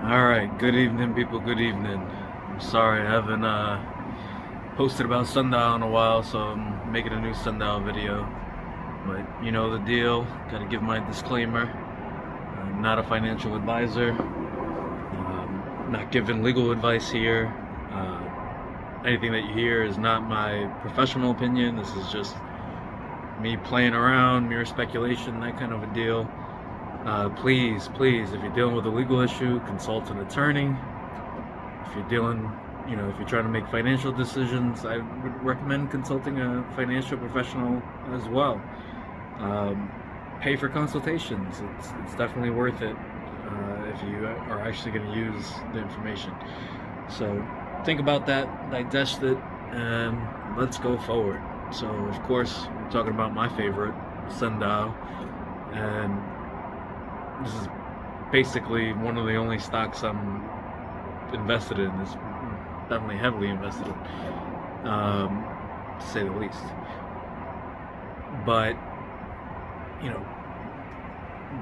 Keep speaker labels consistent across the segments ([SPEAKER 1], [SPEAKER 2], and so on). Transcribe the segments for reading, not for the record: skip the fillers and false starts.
[SPEAKER 1] Alright, good evening, people, good evening. I'm sorry, I haven't posted about Sundial in a while, so I'm making a new Sundial video. But you know the deal, gotta give my disclaimer. I'm not a financial advisor, not giving legal advice here. Anything that you hear is not my professional opinion, this is just me playing around, mere speculation, that kind of a deal. Please, if you're dealing with a legal issue, consult an attorney. If you're dealing, if you're trying to make financial decisions, I would recommend consulting a financial professional as well. Pay for consultations. It's definitely worth it if you are actually going to use the information. So think about that, digest it, and let's go forward. So of course, we're talking about my favorite, Sundial, and this is basically one of the only stocks I'm invested in. Is definitely heavily invested in, to say the least. But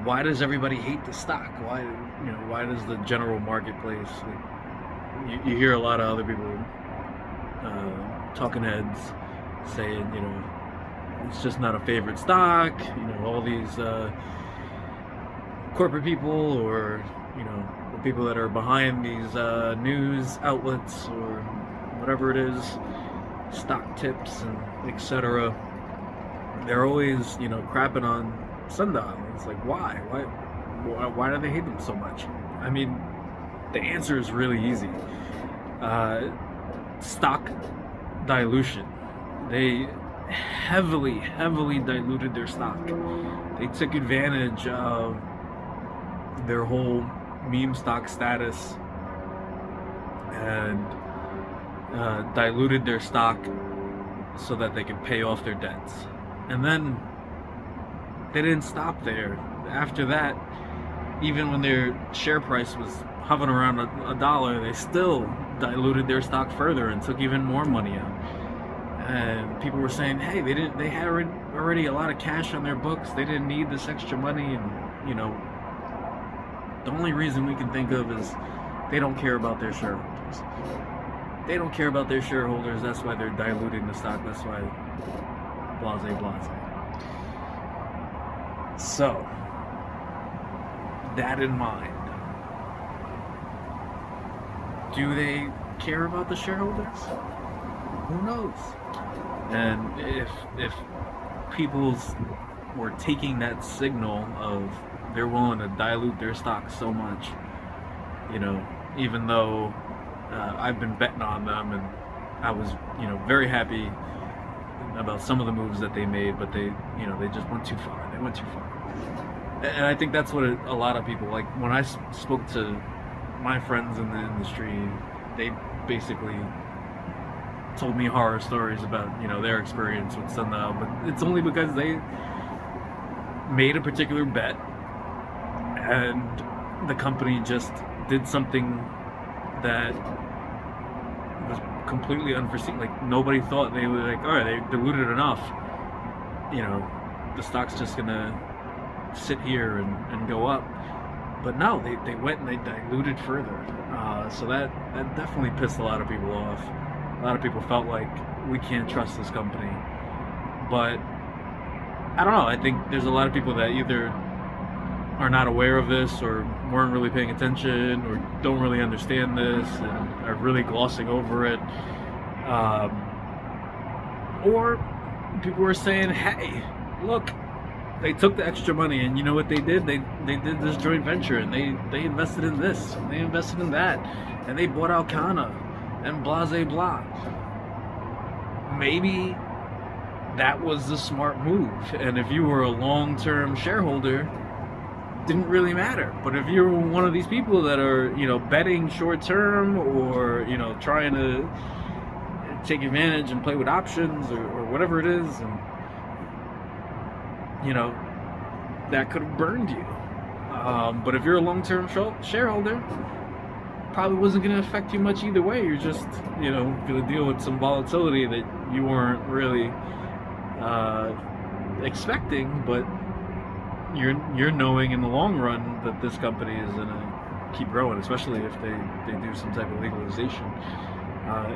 [SPEAKER 1] why does everybody hate the stock? Why does the general marketplace? You hear a lot of other people, talking heads, saying it's just not a favorite stock. All these corporate people, or the people that are behind these news outlets or whatever it is, stock tips and etc. They're always crapping on Sundial. It's like, why do they hate them so much? I mean, the answer is really easy. Stock dilution. They heavily diluted their stock. They took advantage of their whole meme stock status and diluted their stock so that they could pay off their debts. And then they didn't stop there. After that, even when their share price was hovering around a dollar, they still diluted their stock further and took even more money out. And people were saying, hey, they had already a lot of cash on their books, they didn't need this extra money. And the only reason we can think of is they don't care about their shareholders. They don't care about their shareholders, that's why they're diluting the stock, that's why blase. So, that in mind, do they care about the shareholders? Who knows? And if people were taking that signal of they're willing to dilute their stock so much, even though I've been betting on them, and I was very happy about some of the moves that they made, but they just went too far. They went too far. And I think that's what a lot of people, like when I spoke to my friends in the industry, they basically told me horror stories about their experience with Sundial, but it's only because they made a particular bet and the company just did something that was completely unforeseen. Like, nobody thought they were like, all right, they diluted enough, the stock's just gonna sit here and go up. But no, they went and they diluted further. So that definitely pissed a lot of people off. A lot of people felt like, we can't trust this company. But I don't know, I think there's a lot of people that either are not aware of this, or weren't really paying attention, or don't really understand this and are really glossing over it. Or people were saying, hey, look, they took the extra money, and you know what they did? They did this joint venture, and they invested in this, and they invested in that, and they bought Alcana, and blase blah. Maybe that was the smart move, and if you were a long-term shareholder, didn't really matter. But if you're one of these people that are betting short-term, or trying to take advantage and play with options, or whatever it is, and that could have burned you. But if you're a long-term shareholder, probably wasn't going to affect you much either way. You're just going to deal with some volatility that you weren't really expecting, but you're knowing in the long run that this company is in keep growing, especially if they do some type of legalization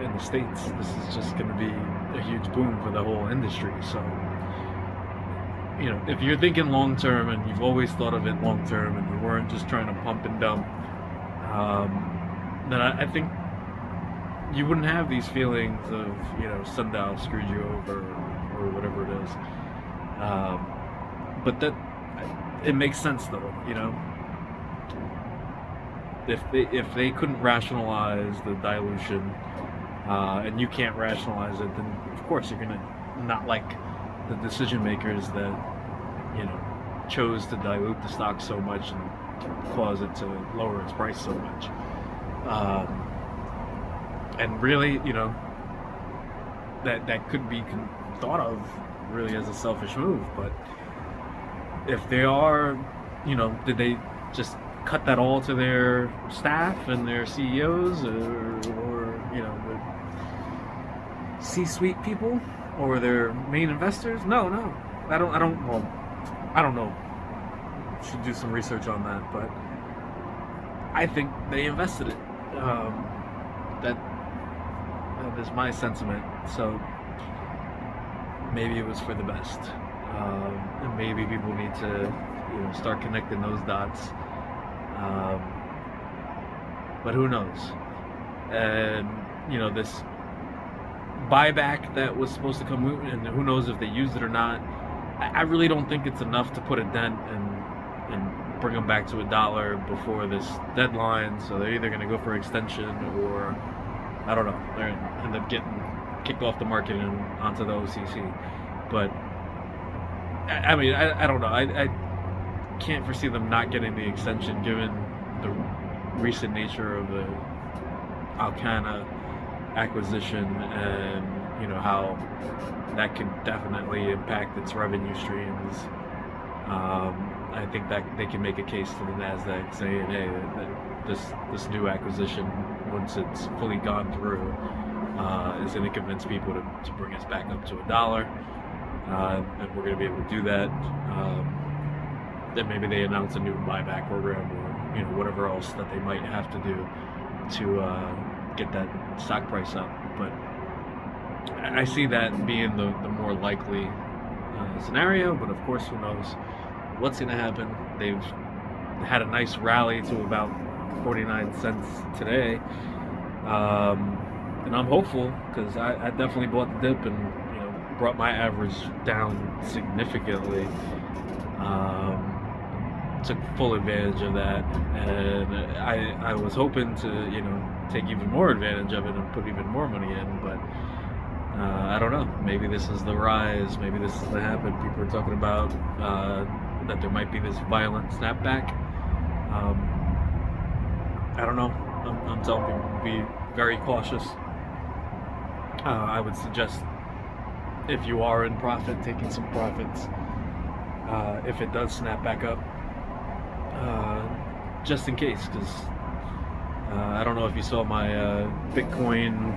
[SPEAKER 1] in the States. This is just going to be a huge boom for the whole industry. So, you know, if you're thinking long term and you've always thought of it long term and you weren't just trying to pump and dump, then I think you wouldn't have these feelings of, you know, Sundial screwed you over or whatever it is. But that it makes sense though, you know. If they couldn't rationalize the dilution, and you can't rationalize it, then of course you're gonna not like the decision makers that, you know, chose to dilute the stock so much and cause it to lower its price so much. And really, you know, that could be thought of really as a selfish move. But if they are, you know, did they just cut that all to their staff and their CEOs, or you know, the C-suite people, or their main investors? No, I don't know. Should do some research on that, but I think they invested it. That is my sentiment. So maybe it was for the best, and maybe people need to, you know, start connecting those dots. But who knows? And you know, this buyback that was supposed to come, and who knows if they used it or not. I really don't think it's enough to put a dent and bring them back to $1 before this deadline. So they're either going to go for extension, or I don't know, they're going to end up getting kicked off the market and onto the OCC. But I mean, I don't know. I can't foresee them not getting the extension given the recent nature of the Alcana acquisition, and you know how that could definitely impact its revenue streams. I think that they can make a case to the NASDAQ saying, hey, that this new acquisition, once it's fully gone through, is going to convince people to bring us back up to $1, and we're going to be able to do that. Then maybe they announce a new buyback program, or you know, whatever else that they might have to do to get that stock price up. But I see that being the more likely scenario. But of course, who knows what's going to happen. They've had a nice rally to about 49 cents today, and I'm hopeful, because I definitely bought the dip and, you know, brought my average down significantly. Took full advantage of that, and I was hoping to, you know, take even more advantage of it and put even more money in. But I don't know, maybe this is the rise, maybe this is the happen. People are talking about that there might be this violent snapback. I don't know. I'm telling people to be very cautious. I would suggest, if you are in profit, taking some profits if it does snap back up, just in case, because I don't know if you saw my Bitcoin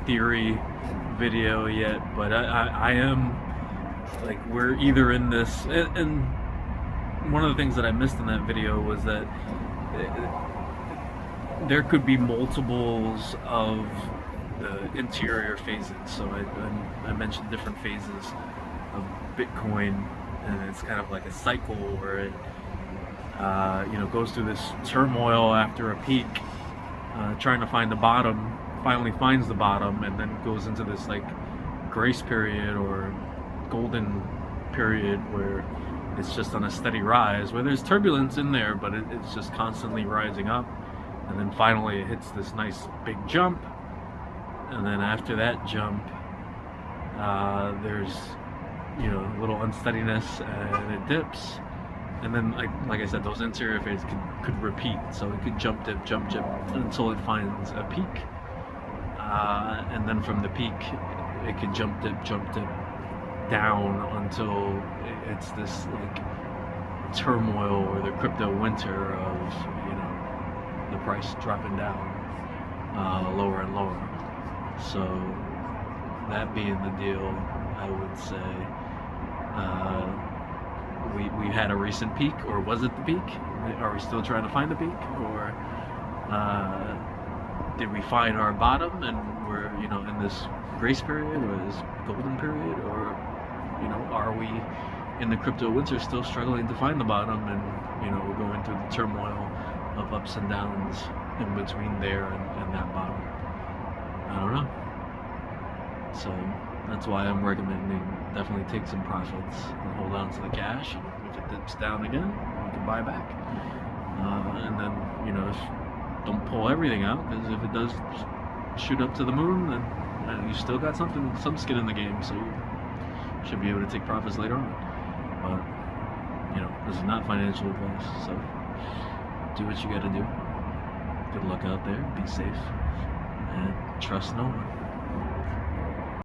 [SPEAKER 1] theory video yet, but I am, like, we're either in this, and one of the things that I missed in that video was that there could be multiples of the interior phases. So I mentioned different phases of Bitcoin, and it's kind of like a cycle where it you know, goes through this turmoil after a peak, trying to find the bottom, finally finds the bottom, and then goes into this like grace period or golden period where it's just on a steady rise, where there's turbulence in there, but it's just constantly rising up, and then finally it hits this nice big jump, and then after that jump there's, you know, a little unsteadiness, and it dips. And then, like I said, those interior phases could repeat. So it could jump dip until it finds a peak, and then from the peak it could jump dip down until it's this like turmoil, or the crypto winter of, you know, the price dropping down lower and lower. So that being the deal, I would say we had a recent peak, or was it the peak? Are we still trying to find the peak, or did we find our bottom and we're in this grace period or this golden period, or are we in the crypto winter still struggling to find the bottom, and we're going through the turmoil of ups and downs in between there and that bottom? I don't know. So that's why I'm recommending definitely take some profits and hold on to the cash. If it dips down again, you can buy back. And then, don't pull everything out, because if it does shoot up to the moon, then you still got some skin in the game, so you should be able to take profits later on. But, this is not financial advice, so do what you gotta do. Good luck out there, be safe, and trust no one.